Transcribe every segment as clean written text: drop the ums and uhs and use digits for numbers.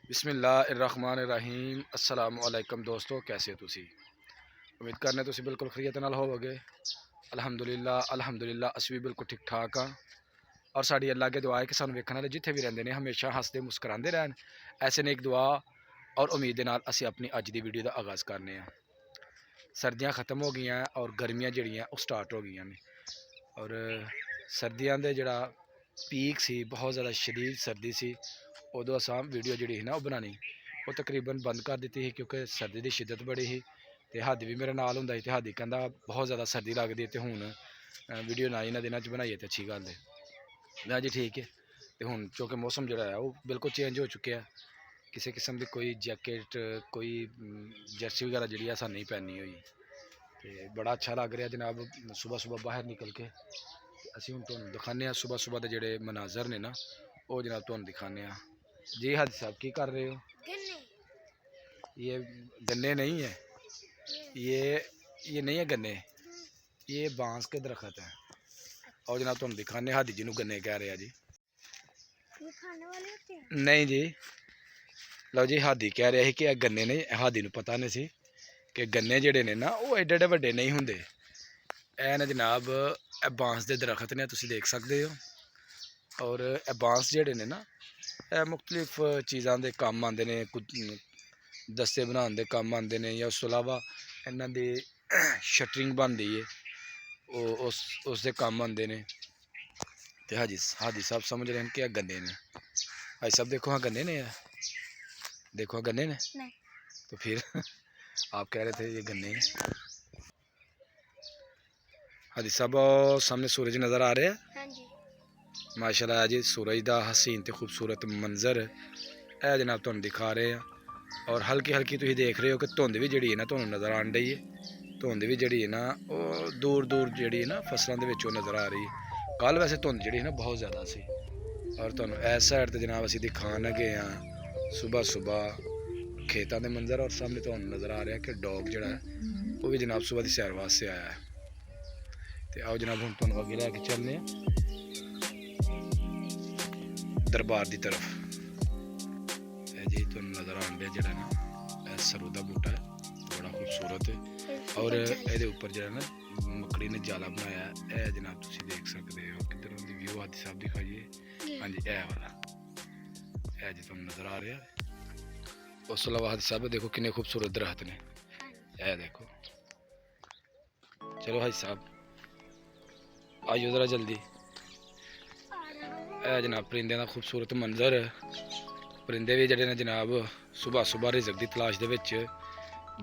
बिस्मिल्लाहिर्रहमानिर्रहीम अस्सलाम वालेकुम दोस्तों, कैसे हो तुसी? उम्मीद करने तुसी बिल्कुल खैरियत नाल होवोगे। अल्हम्दुलिल्लाह असी भी बिल्कुल ठीक ठाक हाँ। और साड़ी अल्लाह के दुआ है कि सानू वेखण वाले जिथे भी रहिंदे ने हमेशा हसदे मुस्कुरांदे रहन। ऐसे नेक दुआ और उम्मीद दे नाल असी अपनी अज दी वीडियो का आगाज़ करने हैं। सर्दियाँ खत्म हो गई हैं और गर्मियाँ जिहड़ियां वो स्टार्ट हो गई हैं। और सर्दियां दे जिहड़ा पीक सी, बहुत ज़्यादा शदीद सर्दी सी, उदों असां वीडियो जी ना बनानी वो तकरीबन बंद कर दी थी क्योंकि सर्दी की शिद्दत बड़ी ही। तो हादी भी मेरे नाल हुंदा सी, हादी कहंदा बहुत ज़्यादा सर्दी लगती है तो हुण वीडियो ना इन्हां दिनां च बनाइए तो अच्छी गल है। मैं जी ठीक है। तो हुण चूँकि मौसम जो है वो बिल्कुल चेंज हो चुके हैं, किसी किस्म की कोई जैकेट कोई जर्सी वगैरह जी असां नहीं पहननी हुई। तो बड़ा अच्छा लग रहा जनाब सुबह सुबह बाहर निकल के। असीं हुण तुहानूं दिखाने सुबह सुबह के जोड़े मनाजर ने ना वो जनाब तुहानूं दिखाने। जी हाजी साहब की कर रहे हो? ये गन्ने नहीं है, ये नहीं है गन्ने, ये बांस के दरख्त हैं। और जनाब तुहानूं दिखाने हादी जी नूं गन्ने कह रहे हैं जी। ये खाने वाले होते हैं? नहीं जी, लो जी हादी कह रहा है कि गन्ने नहीं, हादी नूं पता नहीं सी कि गन्ने जिहड़े ने ना वो एडे एडे वड्डे नहीं हुंदे। ऐ ना जनाब ए बांस के दरख्त ने, तुसीं देख सकते हो। और ए बांस जिहड़े ने ना ए मुख्तलिफ चीज़ां दे काम आंदे ने, दस्ते बनाने के काम आते हैं, या उस तो इलावा इन्हों की शटरिंग बनती है वो उसके काम आते हैं। तो हाजी हादी साहब समझ रहे हैं कि गन्ने ने। हाजी साहब देखो हाँ गन्ने ने, देखो हाँ गन्ने ने नहीं। तो फिर आप कह रहे थे ये गन्ने हैं। हादी साहब सामने सूरज नज़र आ रहा है। हाँ जी। माशाल्लाह जी सूरज का हसीन तो खूबसूरत मंजर है जनाब तुहानूं दिखा रहे हैं। और हल्की हल्की तुसीं देख रहे हो कि धुंध भी जी है ना तुहानूं नज़र आन रही है। धुंध भी जी है ना वो दूर दूर जी ना फसलों के नज़र आ रही है। कल वैसे धुंध जी ना बहुत ज़्यादा सी। और तुहानूं इस साइड तो जनाब असीं दिखान लगे हाँ सुबह सुबह खेतों के मंजर। और सामने तुहानूं नज़र आ रहा है कि डॉग जिहड़ा है वो भी जनाब सुबह की सैर वास्ते आया है। तो आओ जनाब हुण तुहानूं अगे लैके चलने दरबार की तरफ। जी तुहानूं नज़र आन दिया जिहड़ा ना सरू का बूटा है, बड़ा खूबसूरत है। और ये ऊपर जो ना मकड़ी ने जाला बनाया है जनाब तुसीं देख सकते हो। किधर की व्यू हादी साहब दिखाइए। हाँ जी ए वाला जी तुहानूं नज़र आ रहा है। उस तो अलावा हादी साहब देखो कितने खूबसूरत दरख्त ने, ए देखो। चलो हाजी साहब आइयो जरा जल्दी। ए जनाब परिंदे का खूबसूरत मंजर है। परिंदे भी जड़े ने जनाब सुबह सुबह रिजक की तलाश दे विच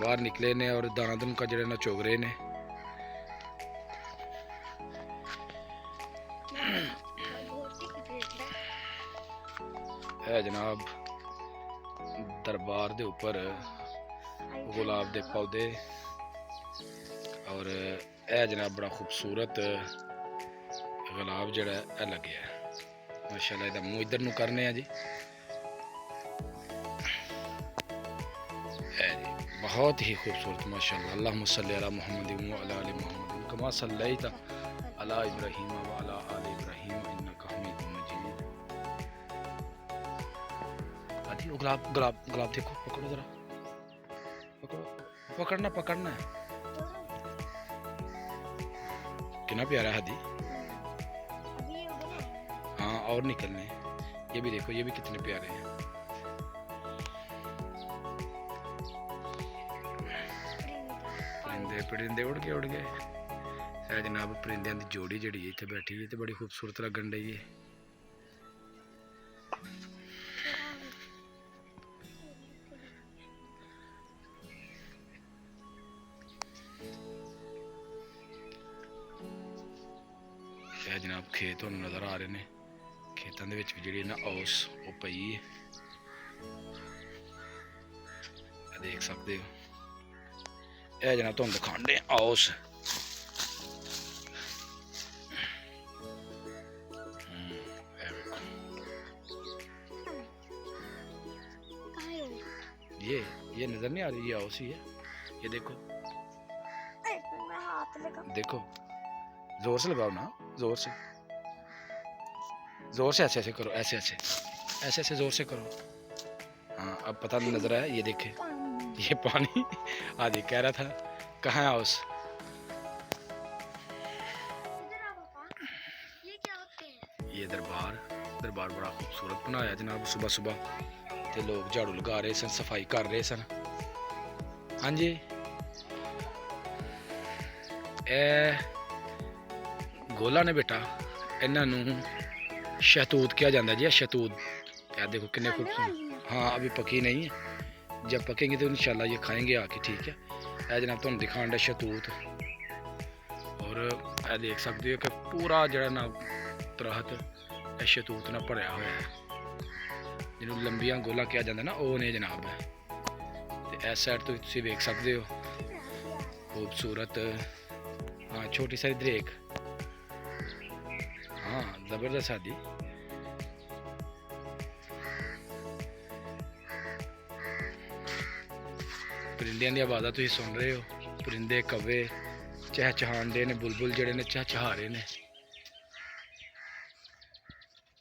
बाहर निकले ने और दाना दुनका जड़े ना चुग रहे ने। है जनाब दरबार दे ऊपर गुलाब दे पौधे। और है जनाब बड़ा खूबसूरत गुलाब जड़ा है लगे है। माशाल्लाह इहदा मूँह इधर नूं करने जी। है जी बहुत ही खूबसूरत माशाल्लाह। अल्लाहुम्मा सल्ली अला मुहम्मद व अला आलि मुहम्मद कमा सल्लैता अला इब्राहीम व अला आलि इब्राहीम इन्नका हमीदुम मजीद। हादी गुलाब गुलाब गुलाब देखो, पकड़ो जरा, पकड़ो, पकड़ना पकड़ना है। कितना प्यारा हादी। हाँ और निकलने। ये भी देखो, ये भी कितने प्यारे हैं। परिंदे परिंदे उड़ गए है जनाब। परिंदे की जोड़ी जी इतने बैठी है तो बड़ी खूबसूरत लगन रही है। जनाब खेत तुहानूं नज़र आ रहे हैं। खेतों के भी जी ना ओस वो पई है, देख सकते हो। यह जनाब तुहानूं दिखाण दे ओस। ये नजर नहीं आ रही, ये ओस ही है। ये देखो देखो, जोर से लगाओ ना, जोर से जोर से ऐसे ऐसे करो, ऐसे ऐसे ऐसे ऐसे जोर से करो। हाँ अब पता नजर आया, ये देखे पानी। ये पानी। आदि कह रहा था कहाँ है हाउस। इधर आओ पापा, ये क्या होते हैं? ये दरबार दरबार बड़ा खूबसूरत बनाया जनाब। सुबह सुबह ते लोग झाड़ू लगा रहे सन, सफाई कर रहे सन। हाँ जी, ए गोला ने बेटा इन्हां नूं शहतूत किया जाता जी। शहतूत यार देखो कितने खाने खूबसूरत। वाली है। हाँ अभी पकी नहीं है, जब पकेंगे तो इंशाल्लाह ये खाएंगे आके, ठीक है। ए जनाब तुम दिखाण दे शहतूत, और ए देख सकते हो कि पूरा जड़ा ना तरहत ਇਹ ਸ਼ਤੂਤ ਨਾਲ ਭਰਿਆ ਹੋਇਆ ਹੈ। ਜਿਹਨੂੰ ਲੰਬੀਆਂ ਗੋਲਾਂ ਕਿਹਾ ਜਾਂਦਾ ਨਾ, ਉਹ ਨੇ ਜਨਾਬ। ਤੇ ਇਸ ਸਾਈਡ ਤੋਂ ਤੁਸੀਂ ਵੇਖ ਸਕਦੇ ਹੋ खूबसूरत। हाँ छोटी सारी दरेक, हाँ ज़बरदस्त आदि। परिंदियां दी आवाज़ां तुसीं सुन रहे हो, परिंदे कव्वे चहचहान दे ने, बुलबुल जड़े ने चहचहा रहे ने।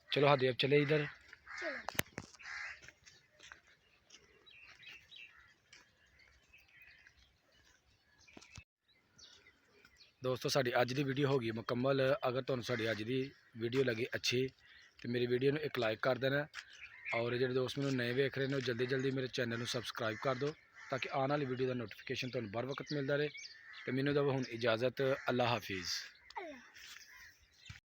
चलो हादी अब चले इधर। चलो। दोस्तों साड़ी अज की वीडियो होगी मुकम्मल। अगर तुहानू साड़ी अज की वीडियो लगी अच्छी तो मेरी वीडियो में एक लाइक कर देना, और जो दोस्त मैंने नए वेख रहे हैं जल्दी जल्दी मेरे चैनल को सबसक्राइब कर दो, ताकि आने वाली वीडियो का नोटिफिकेशन तुहानू बर वक्त मिलता रहे। तो मैनू दो हुण इजाज़त, अल्लाह हाफिज़।